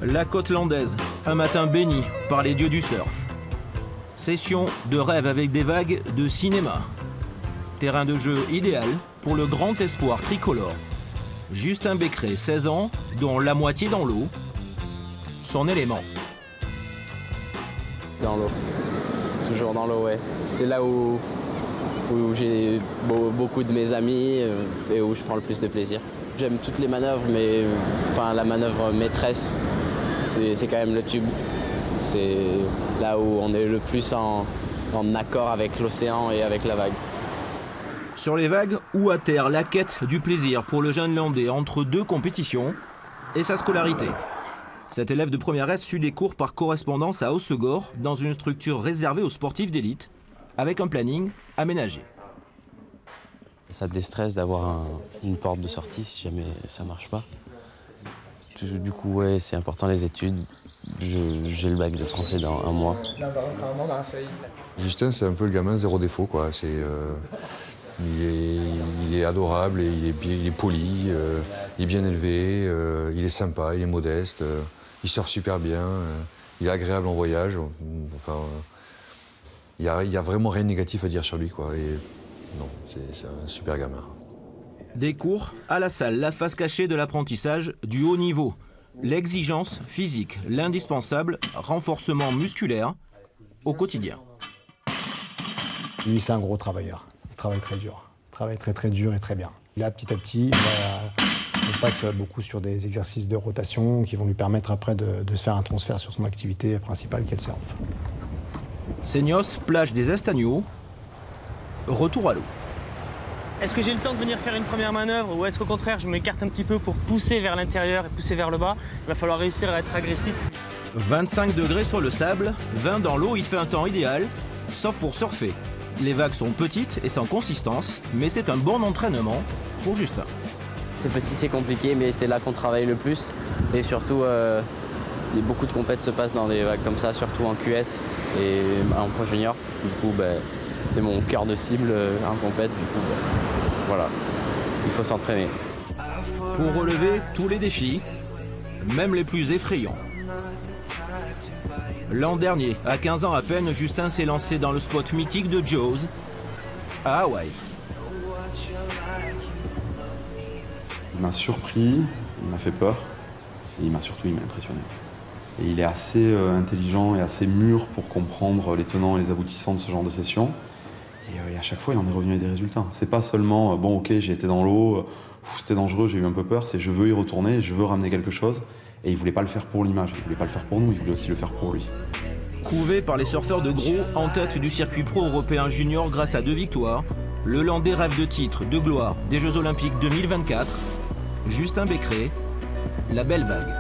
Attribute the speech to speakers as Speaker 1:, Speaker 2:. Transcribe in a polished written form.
Speaker 1: La côte landaise, un matin béni par les dieux du surf. Session de rêve avec des vagues de cinéma. Terrain de jeu idéal pour le grand espoir tricolore. Justin Becqueré, 16 ans, dont la moitié dans l'eau. Son élément.
Speaker 2: Dans l'eau. Toujours dans l'eau, ouais. C'est là où j'ai beaucoup de mes amis et où je prends le plus de plaisir. J'aime toutes les manœuvres, mais enfin, la manœuvre maîtresse, c'est quand même le tube. C'est là où on est le plus en accord avec l'océan et avec la vague.
Speaker 1: Sur les vagues ou à terre, la quête du plaisir pour le jeune Landais entre deux compétitions et sa scolarité. Cet élève de première S suit des cours par correspondance à Hossegor dans une structure réservée aux sportifs d'élite avec un planning aménagé.
Speaker 2: Ça déstresse d'avoir une porte de sortie si jamais ça marche pas. Du coup, ouais, c'est important les études. J'ai le bac de français dans 1 mois.
Speaker 3: Justin, c'est un peu le gamin zéro défaut, quoi. Il est adorable, et il est poli, il est bien élevé, il est sympa, il est modeste, il surfe super bien, il est agréable en voyage. Enfin, il y a vraiment rien de négatif à dire sur lui, quoi. Et non, c'est un super gamin.
Speaker 1: Des cours à la salle, la face cachée de l'apprentissage du haut niveau. L'exigence physique, l'indispensable renforcement musculaire au quotidien.
Speaker 4: Lui, c'est un gros travailleur. Il travaille très dur. Il travaille très dur et très bien. Là, petit à petit, on passe beaucoup sur des exercices de rotation qui vont lui permettre après de se faire un transfert sur son activité principale qui est le surf.
Speaker 1: Seignos, plage des Estagnots, retour à l'eau.
Speaker 5: Est-ce que j'ai le temps de venir faire une première manœuvre ou est-ce qu'au contraire je m'écarte un petit peu pour pousser vers l'intérieur et pousser vers le bas? Il va falloir réussir à être agressif.
Speaker 1: 25 degrés sur le sable, 20 dans l'eau, il fait un temps idéal, sauf pour surfer. Les vagues sont petites et sans consistance, mais c'est un bon entraînement pour Justin.
Speaker 2: C'est petit, c'est compliqué, mais c'est là qu'on travaille le plus. Et surtout, beaucoup de compètes se passent dans des vagues comme ça, surtout en QS et en Pro Junior. Du coup, c'est mon cœur de cible en compète. Du coup, voilà, il faut s'entraîner.
Speaker 1: Pour relever tous les défis, même les plus effrayants. L'an dernier, à 15 ans à peine, Justin s'est lancé dans le spot mythique de Jaws, à Hawaï.
Speaker 6: Il m'a surpris, il m'a fait peur, et il m'a impressionné. Et il est assez intelligent et assez mûr pour comprendre les tenants et les aboutissants de ce genre de session. Et à chaque fois, il en est revenu avec des résultats. C'est pas seulement, bon ok, j'ai été dans l'eau, c'était dangereux, j'ai eu un peu peur, c'est je veux y retourner, je veux ramener quelque chose. Et il voulait pas le faire pour l'image, il voulait pas le faire pour nous, il voulait aussi le faire pour lui.
Speaker 1: Couvé par les surfeurs de gros, en tête du circuit pro européen junior grâce à 2 victoires, le Landais rêve de titre, de gloire des Jeux Olympiques 2024. Justin Becqueré, la belle vague.